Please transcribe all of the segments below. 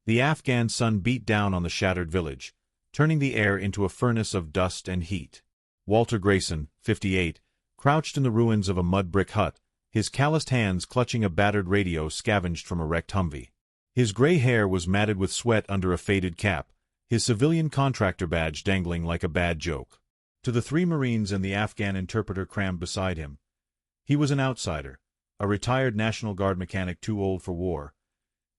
The Afghan sun beat down on the shattered village, turning the air into a furnace of dust and heat. Walter Grayson, 58, crouched in the ruins of a mud-brick hut, his calloused hands clutching a battered radio scavenged from a wrecked Humvee. His gray hair was matted with sweat under a faded cap, his civilian contractor badge dangling like a bad joke. To the 3 Marines and the Afghan interpreter crammed beside him, he was an outsider, a retired National Guard mechanic too old for war,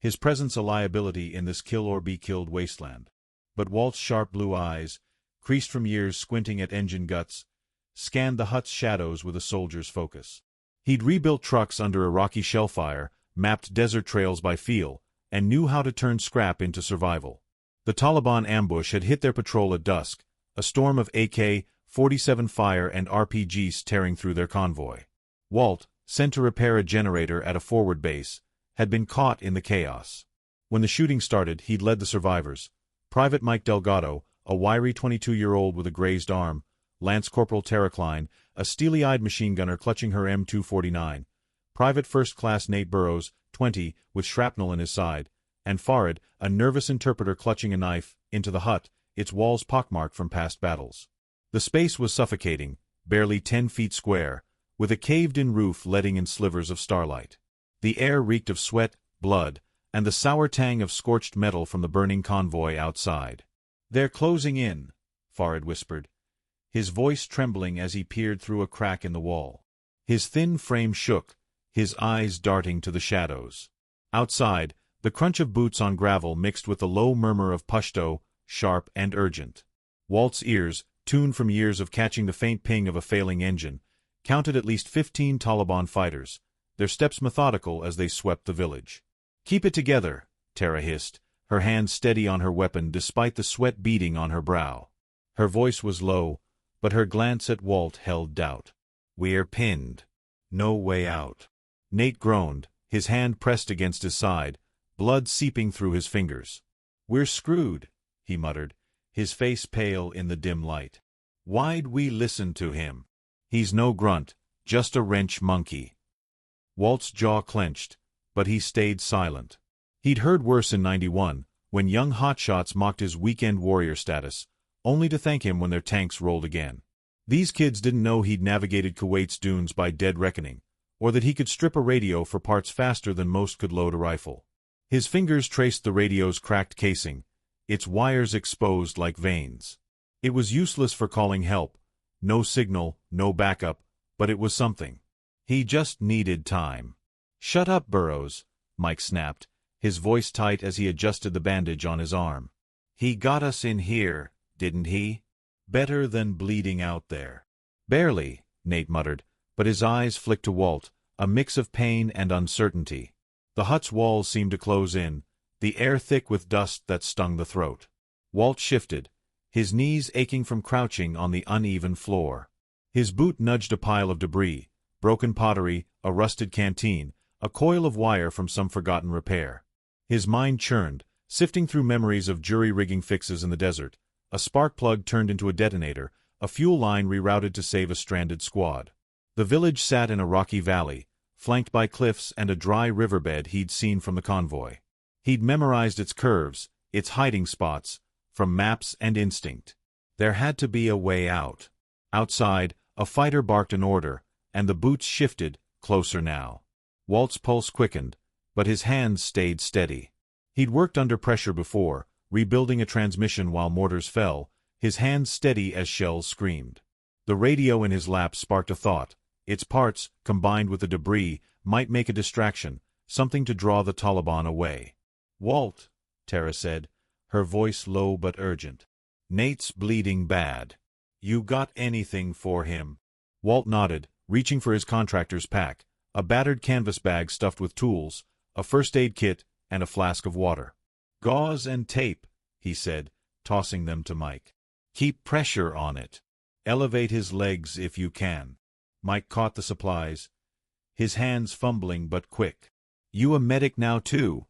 his presence a liability in this kill-or-be-killed wasteland. But Walt's sharp blue eyes, creased from years squinting at engine guts, scanned the hut's shadows with a soldier's focus. He'd rebuilt trucks under Iraqi shellfire, mapped desert trails by feel, and knew how to turn scrap into survival. The Taliban ambush had hit their patrol at dusk, a storm of AK-47 fire and RPGs tearing through their convoy. Walt, sent to repair a generator at a forward base, had been caught in the chaos. When the shooting started, he'd led the survivors. Private Mike Delgado, a wiry 22-year-old with a grazed arm, Lance Corporal Tara Klein, a steely-eyed machine gunner clutching her M249, Private First Class Nate Burrows, 20, with shrapnel in his side, and Farid, a nervous interpreter clutching a knife, into the hut, its walls pockmarked from past battles. The space was suffocating, barely 10 feet square, with a caved-in roof letting in slivers of starlight. The air reeked of sweat, blood, and the sour tang of scorched metal from the burning convoy outside. "They're closing in," Farid whispered, his voice trembling as he peered through a crack in the wall. His thin frame shook, his eyes darting to the shadows. Outside, the crunch of boots on gravel mixed with the low murmur of Pashto, sharp and urgent. Walt's ears, tuned from years of catching the faint ping of a failing engine, counted at least 15 Taliban fighters, their steps methodical as they swept the village. "Keep it together," Tara hissed, her hand steady on her weapon despite the sweat beading on her brow. Her voice was low, but her glance at Walt held doubt. "We're pinned. No way out." Nate groaned, his hand pressed against his side, blood seeping through his fingers. "We're screwed," he muttered, his face pale in the dim light. "Why'd we listen to him? He's no grunt, just a wrench monkey." Walt's jaw clenched, but he stayed silent. He'd heard worse in '91, when young hotshots mocked his weekend warrior status, only to thank him when their tanks rolled again. These kids didn't know he'd navigated Kuwait's dunes by dead reckoning, or that he could strip a radio for parts faster than most could load a rifle. His fingers traced the radio's cracked casing, its wires exposed like veins. It was useless for calling help, no signal, no backup, but it was something. He just needed time. "Shut up, Burrows," Mike snapped, his voice tight as he adjusted the bandage on his arm. "He got us in here, didn't he? Better than bleeding out there." "Barely," Nate muttered, but his eyes flicked to Walt, a mix of pain and uncertainty. The hut's walls seemed to close in, the air thick with dust that stung the throat. Walt shifted, his knees aching from crouching on the uneven floor. His boot nudged a pile of debris, broken pottery, a rusted canteen, a coil of wire from some forgotten repair. His mind churned, sifting through memories of jury-rigging fixes in the desert, a spark plug turned into a detonator, a fuel line rerouted to save a stranded squad. The village sat in a rocky valley, flanked by cliffs and a dry riverbed he'd seen from the convoy. He'd memorized its curves, its hiding spots, from maps and instinct. There had to be a way out. Outside, a fighter barked an order, and the boots shifted, closer now. Walt's pulse quickened, but his hands stayed steady. He'd worked under pressure before, rebuilding a transmission while mortars fell, his hands steady as shells screamed. The radio in his lap sparked a thought. Its parts, combined with the debris, might make a distraction, something to draw the Taliban away. "Walt," Tara said, her voice low but urgent. "Nate's bleeding bad. You got anything for him?" Walt nodded, reaching for his contractor's pack, a battered canvas bag stuffed with tools, a first aid kit, and a flask of water. "Gauze and tape," he said, tossing them to Mike. "Keep pressure on it. Elevate his legs if you can." Mike caught the supplies, his hands fumbling but quick. "You a medic now too?"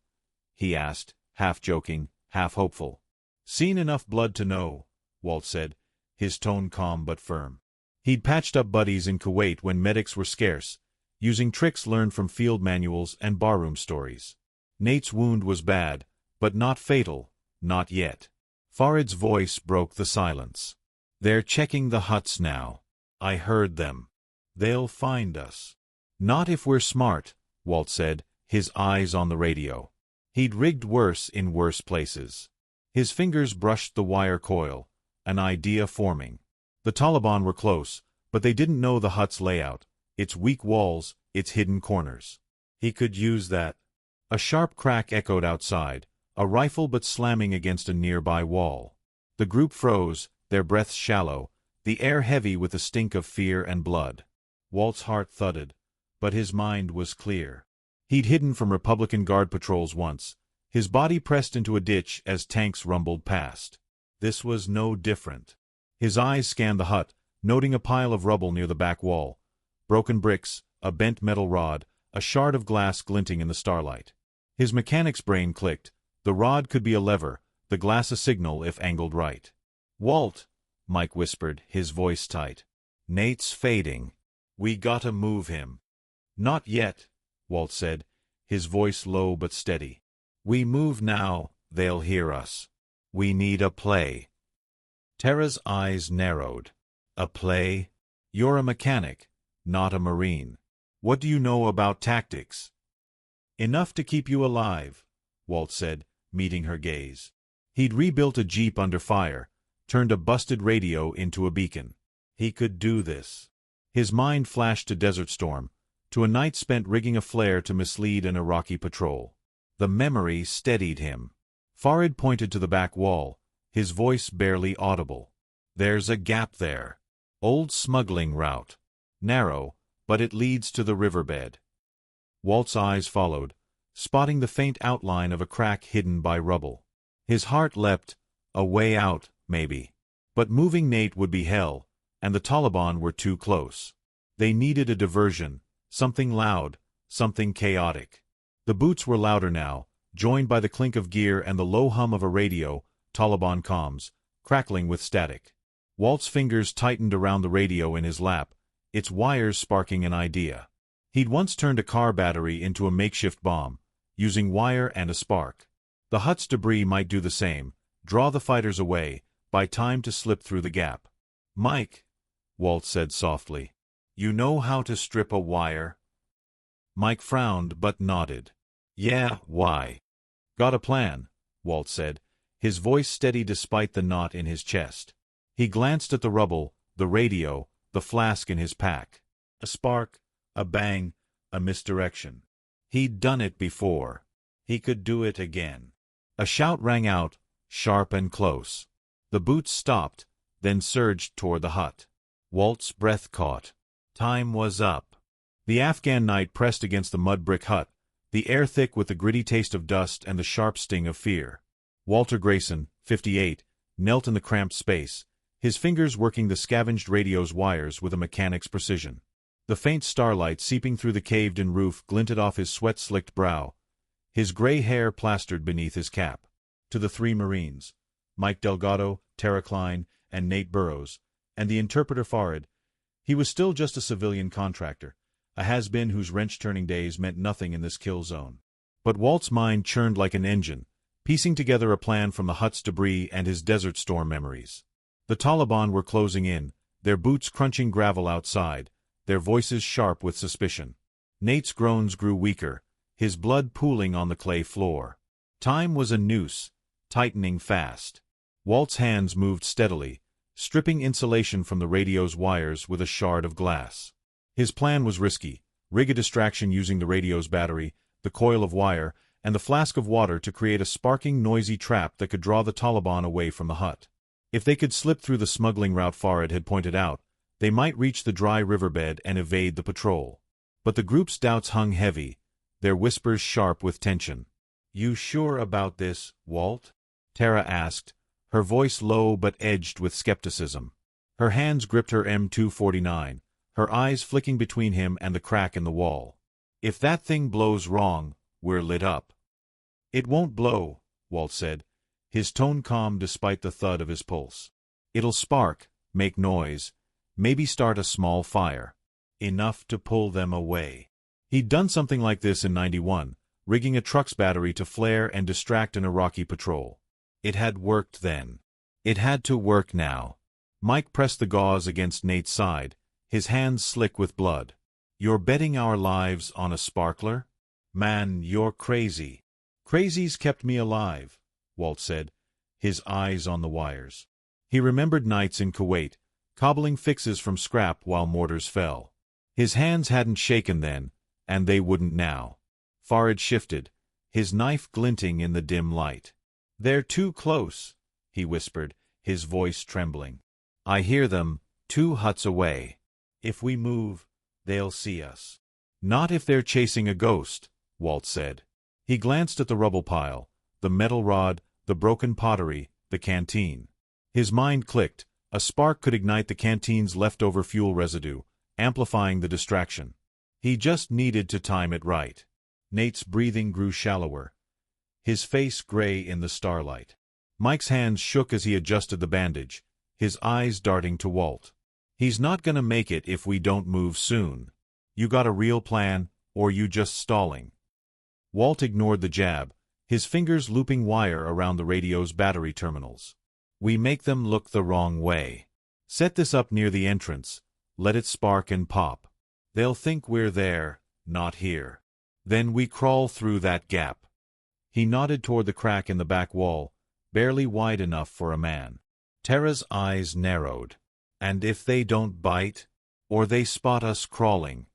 he asked, half joking, half hopeful. "Seen enough blood to know," Walt said, his tone calm but firm. He'd patched up buddies in Kuwait when medics were scarce, using tricks learned from field manuals and barroom stories. Nate's wound was bad, But not fatal, not yet. Farid's voice broke the silence. They're checking the huts now. I heard them. They'll find us. Not if we're smart, Walt said, his eyes on the radio. He'd rigged worse in worse places. His fingers brushed the wire coil, an idea forming. The Taliban were close, but they didn't know the hut's layout, its weak walls, its hidden corners. He could use that. A sharp crack echoed outside, a rifle but slamming against a nearby wall. The group froze, their breaths shallow, the air heavy with the stink of fear and blood. Walt's heart thudded, but his mind was clear. He'd hidden from Republican Guard patrols once, his body pressed into a ditch as tanks rumbled past. This was no different. His eyes scanned the hut, noting a pile of rubble near the back wall. Broken bricks, a bent metal rod, a shard of glass glinting in the starlight. His mechanic's brain clicked. The rod could be a lever, the glass a signal if angled right. "Walt," Mike whispered, his voice tight. "Nate's fading. We gotta move him." "Not yet," Walt said, his voice low but steady. "We move now, they'll hear us. We need a play." Tara's eyes narrowed. "A play? You're a mechanic, not a Marine. What do you know about tactics?" "Enough to keep you alive," Walt said, meeting her gaze. He'd rebuilt a jeep under fire, turned a busted radio into a beacon. He could do this. His mind flashed to Desert Storm, to a night spent rigging a flare to mislead an Iraqi patrol. The memory steadied him. Farid pointed to the back wall, his voice barely audible. "There's a gap there. Old smuggling route. Narrow, but it leads to the riverbed." Walt's eyes followed, spotting the faint outline of a crack hidden by rubble. His heart leapt. A way out, maybe. But moving Nate would be hell, and the Taliban were too close. They needed a diversion, something loud, something chaotic. The boots were louder now, joined by the clink of gear and the low hum of a radio, Taliban comms, crackling with static. Walt's fingers tightened around the radio in his lap, its wires sparking an idea. He'd once turned a car battery into a makeshift bomb, using wire and a spark. The hut's debris might do the same, draw the fighters away, buy time to slip through the gap. "Mike," Walt said softly, "you know how to strip a wire?" Mike frowned but nodded. "Yeah, why?" "Got a plan," Walt said, his voice steady despite the knot in his chest. He glanced at the rubble, the radio, the flask in his pack. A spark, a bang, a misdirection. He'd done it before. He could do it again. A shout rang out, sharp and close. The boots stopped, then surged toward the hut. Walt's breath caught. Time was up. The Afghan night pressed against the mud brick hut, the air thick with the gritty taste of dust and the sharp sting of fear. Walter Grayson, 58, knelt in the cramped space, his fingers working the scavenged radio's wires with a mechanic's precision. The faint starlight seeping through the caved-in roof glinted off his sweat-slicked brow, his gray hair plastered beneath his cap. To the three Marines, Mike Delgado, Tara Klein, and Nate Burrows, and the interpreter Farid, he was still just a civilian contractor, a has-been whose wrench-turning days meant nothing in this kill zone. But Walt's mind churned like an engine, piecing together a plan from the hut's debris and his Desert Storm memories. The Taliban were closing in, their boots crunching gravel outside, their voices sharp with suspicion. Nate's groans grew weaker, his blood pooling on the clay floor. Time was a noose, tightening fast. Walt's hands moved steadily, stripping insulation from the radio's wires with a shard of glass. His plan was risky: rig a distraction using the radio's battery, the coil of wire, and the flask of water to create a sparking, noisy trap that could draw the Taliban away from the hut. If they could slip through the smuggling route Farid had pointed out, they might reach the dry riverbed and evade the patrol. But the group's doubts hung heavy, their whispers sharp with tension. "You sure about this, Walt?" Tara asked, her voice low but edged with skepticism. Her hands gripped her M249, her eyes flicking between him and the crack in the wall. "If that thing blows wrong, we're lit up." "It won't blow," Walt said, his tone calm despite the thud of his pulse. "It'll spark, make noise, maybe start a small fire. Enough to pull them away." He'd done something like this in '91, rigging a truck's battery to flare and distract an Iraqi patrol. It had worked then. It had to work now. Mike pressed the gauze against Nate's side, his hands slick with blood. "You're betting our lives on a sparkler? Man, you're crazy." "Crazy's kept me alive," Walt said, his eyes on the wires. He remembered nights in Kuwait, cobbling fixes from scrap while mortars fell. His hands hadn't shaken then, and they wouldn't now. Farid shifted, his knife glinting in the dim light. "They're too close," he whispered, his voice trembling. "I hear them, 2 huts away. If we move, they'll see us." "Not if they're chasing a ghost," Walt said. He glanced at the rubble pile, the metal rod, the broken pottery, the canteen. His mind clicked. A spark could ignite the canteen's leftover fuel residue, amplifying the distraction. He just needed to time it right. Nate's breathing grew shallower, his face gray in the starlight. Mike's hands shook as he adjusted the bandage, his eyes darting to Walt. "He's not gonna make it if we don't move soon. You got a real plan, or you just stalling?" Walt ignored the jab, his fingers looping wire around the radio's battery terminals. "We make them look the wrong way. Set this up near the entrance, let it spark and pop. They'll think we're there, not here. Then we crawl through that gap." He nodded toward the crack in the back wall, barely wide enough for a man. Tara's eyes narrowed. "And if they don't bite? Or they spot us crawling?"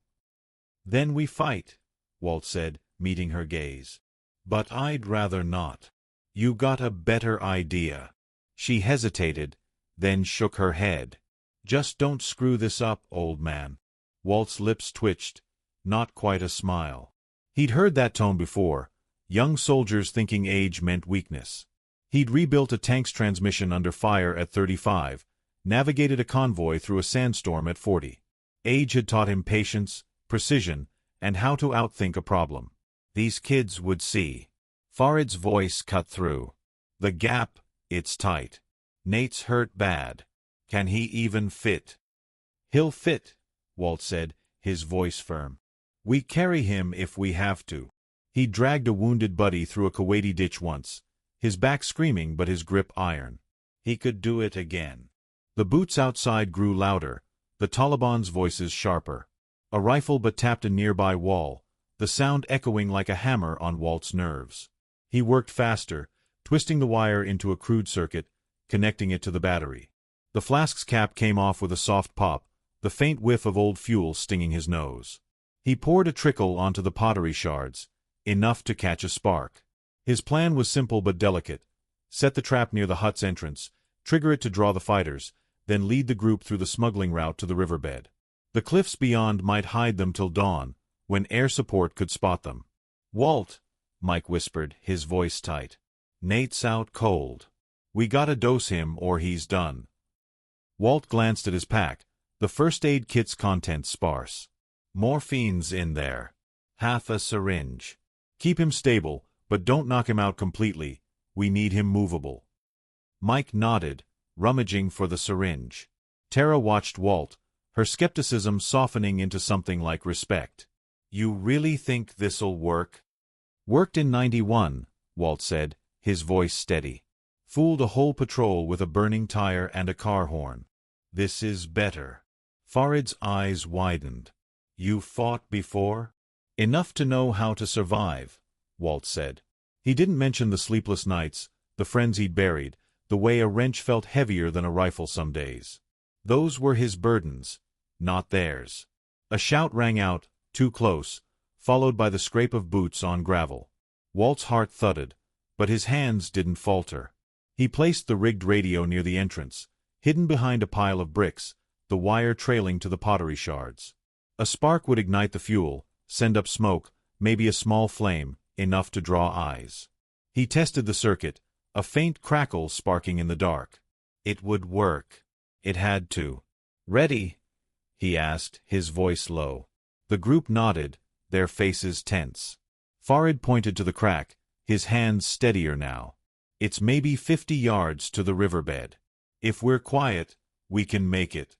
"Then we fight," Walt said, meeting her gaze. "But I'd rather not. You got a better idea." She hesitated, then shook her head. "Just don't screw this up, old man." Walt's lips twitched, not quite a smile. He'd heard that tone before, young soldiers thinking age meant weakness. He'd rebuilt a tank's transmission under fire at 35, navigated a convoy through a sandstorm at 40. Age had taught him patience, precision, and how to outthink a problem. These kids would see. Farid's voice cut through. "The gap, it's tight. Nate's hurt bad. Can he even fit?" "He'll fit," Walt said, his voice firm. "We carry him if we have to." He dragged a wounded buddy through a Kuwaiti ditch once, his back screaming but his grip iron. He could do it again. The boots outside grew louder, the Taliban's voices sharper. A rifle but tapped a nearby wall, the sound echoing like a hammer on Walt's nerves. He worked faster, twisting the wire into a crude circuit, connecting it to the battery. The flask's cap came off with a soft pop, the faint whiff of old fuel stinging his nose. He poured a trickle onto the pottery shards, enough to catch a spark. His plan was simple but delicate. Set the trap near the hut's entrance, trigger it to draw the fighters, then lead the group through the smuggling route to the riverbed. The cliffs beyond might hide them till dawn, when air support could spot them. "Walt," Mike whispered, his voice tight. "Nate's out cold. We gotta dose him or he's done." Walt glanced at his pack, the first aid kit's contents sparse. "Morphine's in there. Half a syringe. Keep him stable, but don't knock him out completely. We need him movable." Mike nodded, rummaging for the syringe. Tara watched Walt, her skepticism softening into something like respect. "You really think this'll work?" "Worked in 91, Walt said, his voice steady. "Fooled a whole patrol with a burning tire and a car horn. This is better." Farid's eyes widened. "You fought before?" "Enough to know how to survive," Walt said. He didn't mention the sleepless nights, the friends he'd buried, the way a wrench felt heavier than a rifle some days. Those were his burdens, not theirs. A shout rang out, too close, followed by the scrape of boots on gravel. Walt's heart thudded, but his hands didn't falter. He placed the rigged radio near the entrance, hidden behind a pile of bricks, the wire trailing to the pottery shards. A spark would ignite the fuel, send up smoke, maybe a small flame, enough to draw eyes. He tested the circuit, a faint crackle sparking in the dark. It would work. It had to. "Ready?" he asked, his voice low. The group nodded, their faces tense. Farid pointed to the crack, his hands steadier now. "It's maybe 50 yards to the riverbed. If we're quiet, we can make it."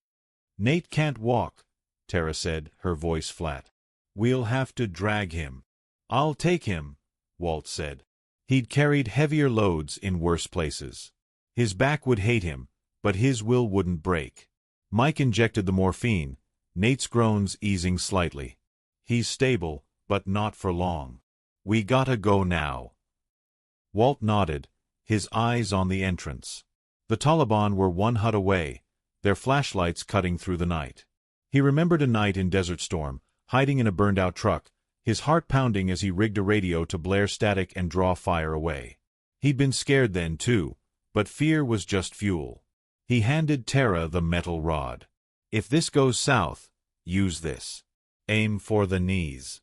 "Nate can't walk," Tara said, her voice flat. "We'll have to drag him." "I'll take him," Walt said. He'd carried heavier loads in worse places. His back would hate him, but his will wouldn't break. Mike injected the morphine, Nate's groans easing slightly. He's stable, but not for long. We gotta go now. Walt nodded, his eyes on the entrance. The Taliban were one hut away, their flashlights cutting through the night. He remembered a night in Desert Storm, hiding in a burned-out truck, his heart pounding as he rigged a radio to blare static and draw fire away. He'd been scared then, too, but fear was just fuel. He handed Tara the metal rod. If this goes south, use this. Aim for the knees.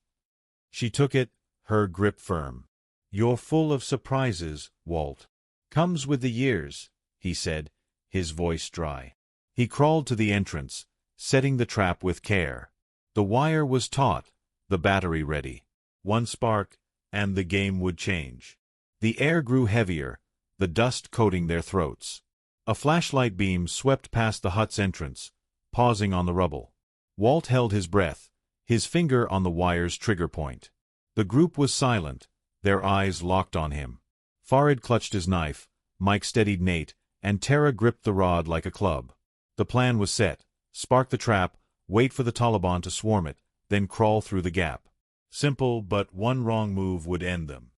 She took it, her grip firm. You're full of surprises, Walt. Comes with the years, he said, his voice dry. He crawled to the entrance, setting the trap with care. The wire was taut, the battery ready. One spark, and the game would change. The air grew heavier, the dust coating their throats. A flashlight beam swept past the hut's entrance, pausing on the rubble. Walt held his breath, his finger on the wire's trigger point. The group was silent, their eyes locked on him. Farid clutched his knife, Mike steadied Nate, and Tara gripped the rod like a club. The plan was set: spark the trap, wait for the Taliban to swarm it, then crawl through the gap. Simple, but one wrong move would end them.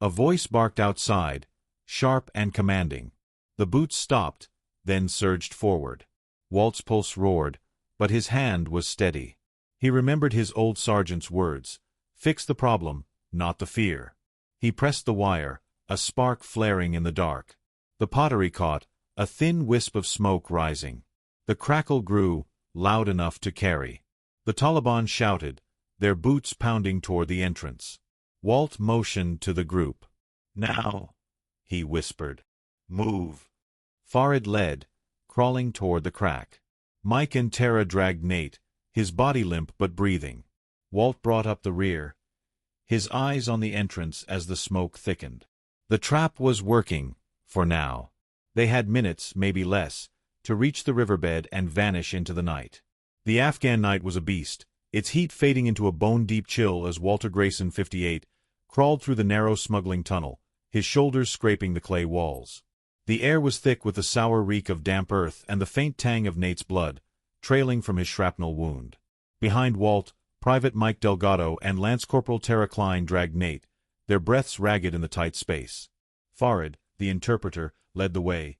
A voice barked outside, sharp and commanding. The boots stopped, then surged forward. Walt's pulse roared, but his hand was steady. He remembered his old sergeant's words: fix the problem, not the fear. He pressed the wire, a spark flaring in the dark. The pottery caught, a thin wisp of smoke rising. The crackle grew, loud enough to carry. The Taliban shouted, their boots pounding toward the entrance. Walt motioned to the group. Now, he whispered. Move. Farid led, crawling toward the crack. Mike and Tara dragged Nate, his body limp but breathing. Walt brought up the rear, his eyes on the entrance as the smoke thickened. The trap was working, for now. They had minutes, maybe less, to reach the riverbed and vanish into the night. The Afghan night was a beast, its heat fading into a bone-deep chill as Walter Grayson, 58, crawled through the narrow smuggling tunnel, his shoulders scraping the clay walls. The air was thick with the sour reek of damp earth and the faint tang of Nate's blood, trailing from his shrapnel wound. Behind Walt, Private Mike Delgado and Lance Corporal Tara Klein dragged Nate, their breaths ragged in the tight space. Farid, the interpreter, led the way,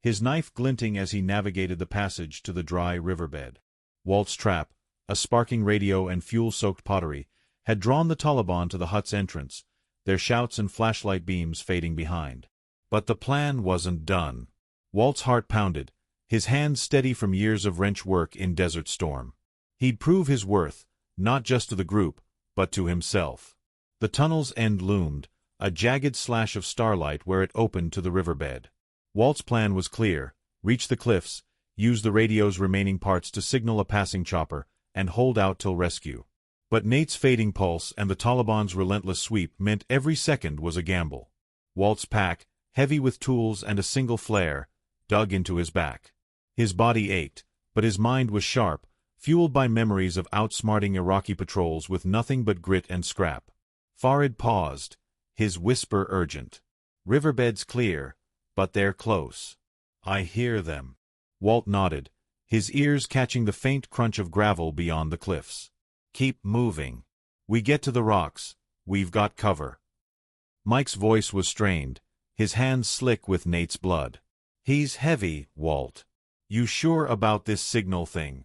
his knife glinting as he navigated the passage to the dry riverbed. Walt's trap, a sparking radio and fuel-soaked pottery, had drawn the Taliban to the hut's entrance, their shouts and flashlight beams fading behind. But the plan wasn't done. Walt's heart pounded, his hands steady from years of wrench work in Desert Storm. He'd prove his worth, not just to the group, but to himself. The tunnel's end loomed, a jagged slash of starlight where it opened to the riverbed. Walt's plan was clear: reach the cliffs, use the radio's remaining parts to signal a passing chopper, and hold out till rescue. But Nate's fading pulse and the Taliban's relentless sweep meant every second was a gamble. Walt's pack, heavy with tools and a single flare, dug into his back. His body ached, but his mind was sharp, fueled by memories of outsmarting Iraqi patrols with nothing but grit and scrap. Farid paused, his whisper urgent. Riverbed's clear, but they're close. I hear them. Walt nodded, his ears catching the faint crunch of gravel beyond the cliffs. Keep moving. We get to the rocks, we've got cover. Mike's voice was strained, his hands slick with Nate's blood. He's heavy, Walt. You sure about this signal thing?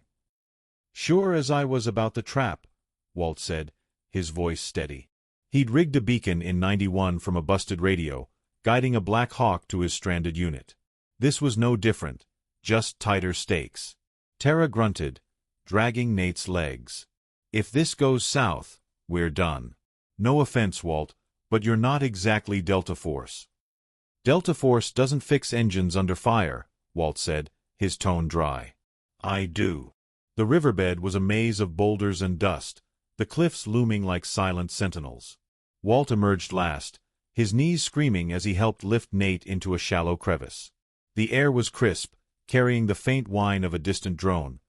Sure as I was about the trap, Walt said, his voice steady. He'd rigged a beacon in '91 from a busted radio, guiding a Black Hawk to his stranded unit. This was no different, just tighter stakes. Tara grunted, dragging Nate's legs. If this goes south, we're done. No offense, Walt, but you're not exactly Delta Force. Delta Force doesn't fix engines under fire, Walt said, his tone dry. I do. The riverbed was a maze of boulders and dust, the cliffs looming like silent sentinels. Walt emerged last, his knees screaming as he helped lift Nate into a shallow crevice. The air was crisp, carrying the faint whine of a distant drone.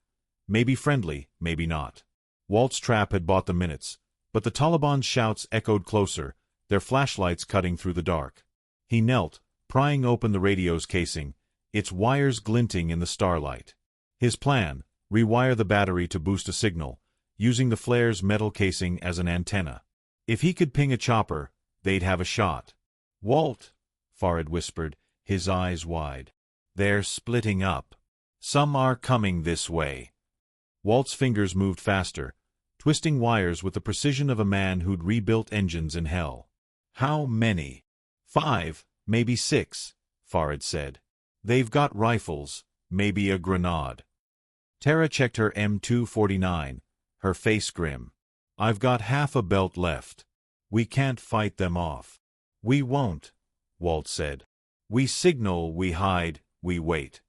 Maybe friendly, maybe not. Walt's trap had bought the minutes, but the Taliban's shouts echoed closer, their flashlights cutting through the dark. He knelt, prying open the radio's casing, its wires glinting in the starlight. His plan: rewire the battery to boost a signal, using the flare's metal casing as an antenna. If he could ping a chopper, they'd have a shot. "Walt," Farid whispered, his eyes wide. "They're splitting up. Some are coming this way." Walt's fingers moved faster, twisting wires with the precision of a man who'd rebuilt engines in hell. "How many?" "5, maybe 6, Farid said. "They've got rifles, maybe a grenade." Tara checked her M249, her face grim. "I've got half a belt left. We can't fight them off." "We won't," Walt said. "We signal, we hide, we wait."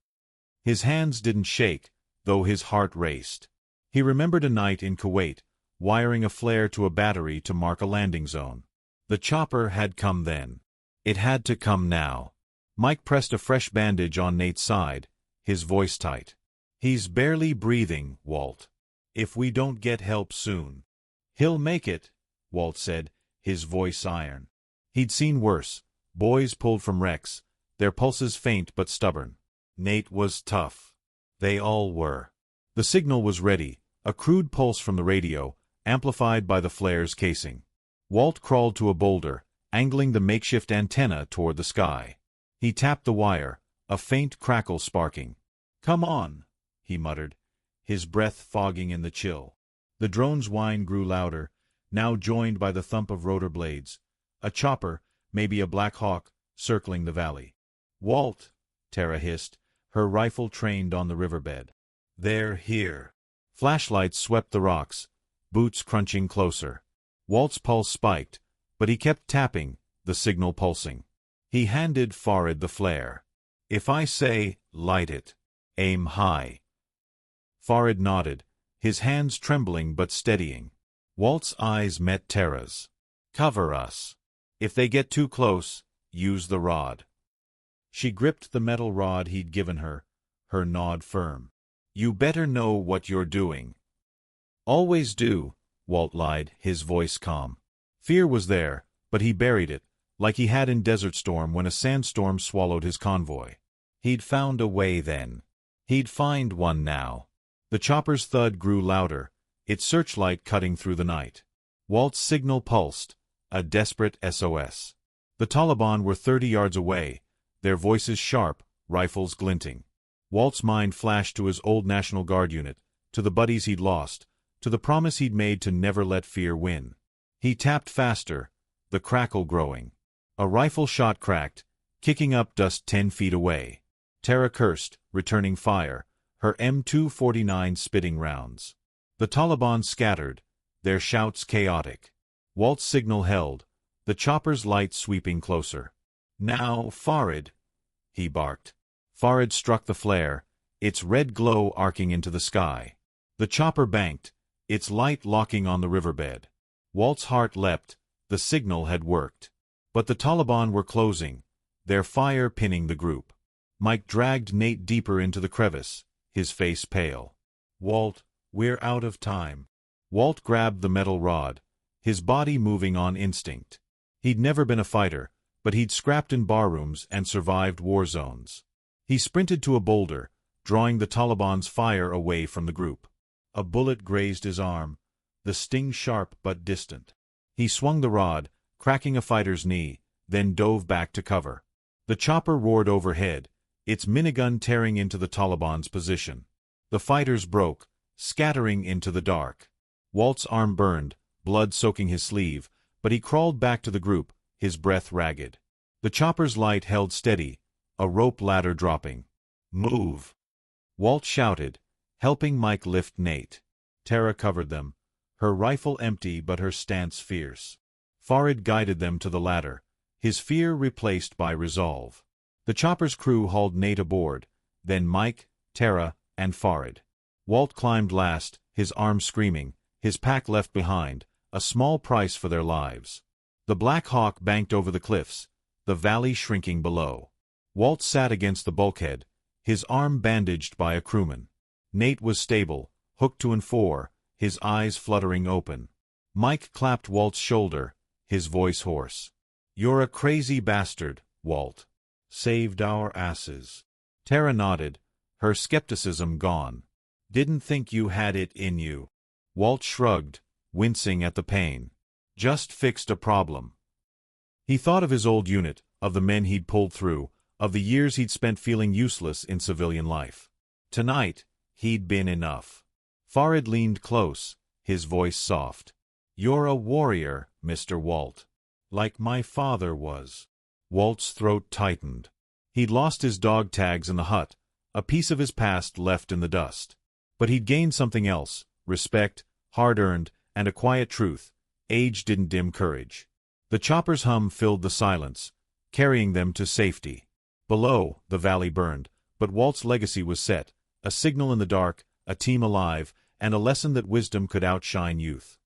His hands didn't shake, though his heart raced. He remembered a night in Kuwait, wiring a flare to a battery to mark a landing zone. The chopper had come then. It had to come now. Mike pressed a fresh bandage on Nate's side, his voice tight. "He's barely breathing, Walt. If we don't get help soon." "He'll make it," Walt said, his voice iron. He'd seen worse. Boys pulled from wrecks, their pulses faint but stubborn. Nate was tough. They all were. The signal was ready, a crude pulse from the radio, amplified by the flare's casing. Walt crawled to a boulder, angling the makeshift antenna toward the sky. He tapped the wire, a faint crackle sparking. "Come on," he muttered, his breath fogging in the chill. The drone's whine grew louder, now joined by the thump of rotor blades. A chopper, maybe a Black Hawk, circling the valley. "Walt," Tara hissed, her rifle trained on the riverbed. "They're here." Flashlights swept the rocks, boots crunching closer. Walt's pulse spiked, but he kept tapping, the signal pulsing. He handed Farid the flare. "If I say, light it. Aim high." Farid nodded, his hands trembling but steadying. Walt's eyes met Tara's. "Cover us. If they get too close, use the rod." She gripped the metal rod he'd given her, her nod firm. "You better know what you're doing." "Always do," Walt lied, his voice calm. Fear was there, but he buried it, like he had in Desert Storm when a sandstorm swallowed his convoy. He'd found a way then. He'd find one now. The chopper's thud grew louder, its searchlight cutting through the night. Walt's signal pulsed, a desperate SOS. The Taliban were 30 yards away, their voices sharp, rifles glinting. Walt's mind flashed to his old National Guard unit, to the buddies he'd lost, to the promise he'd made to never let fear win. He tapped faster, the crackle growing. A rifle shot cracked, kicking up dust 10 feet away. Tara cursed, returning fire, her M249 spitting rounds. The Taliban scattered, their shouts chaotic. Walt's signal held, the chopper's light sweeping closer. "Now, Farid," he barked. Farid struck the flare, its red glow arcing into the sky. The chopper banked, its light locking on the riverbed. Walt's heart leapt, the signal had worked. But the Taliban were closing, their fire pinning the group. Mike dragged Nate deeper into the crevice, his face pale. "Walt, we're out of time." Walt grabbed the metal rod, his body moving on instinct. He'd never been a fighter, but he'd scrapped in barrooms and survived war zones. He sprinted to a boulder, drawing the Taliban's fire away from the group. A bullet grazed his arm, the sting sharp but distant. He swung the rod, cracking a fighter's knee, then dove back to cover. The chopper roared overhead, its minigun tearing into the Taliban's position. The fighters broke, scattering into the dark. Walt's arm burned, blood soaking his sleeve, but he crawled back to the group, his breath ragged. The chopper's light held steady, a rope ladder dropping. "Move!" Walt shouted, helping Mike lift Nate. Tara covered them, her rifle empty but her stance fierce. Farid guided them to the ladder, his fear replaced by resolve. The chopper's crew hauled Nate aboard, then Mike, Tara, and Farid. Walt climbed last, his arms screaming, his pack left behind, a small price for their lives. The Black Hawk banked over the cliffs, the valley shrinking below. Walt sat against the bulkhead, his arm bandaged by a crewman. Nate was stable, hooked to an 4, his eyes fluttering open. Mike clapped Walt's shoulder, his voice hoarse. "You're a crazy bastard, Walt. Saved our asses." Tara nodded, her skepticism gone. "Didn't think you had it in you." Walt shrugged, wincing at the pain. "Just fixed a problem." He thought of his old unit, of the men he'd pulled through, of the years he'd spent feeling useless in civilian life. Tonight, he'd been enough. Farid leaned close, his voice soft. "You're a warrior, Mr. Walt. Like my father was." Walt's throat tightened. He'd lost his dog tags in the hut, a piece of his past left in the dust. But he'd gained something else, respect, hard-earned, and a quiet truth. Age didn't dim courage. The chopper's hum filled the silence, carrying them to safety. Below, the valley burned, but Walt's legacy was set, a signal in the dark, a team alive, and a lesson that wisdom could outshine youth.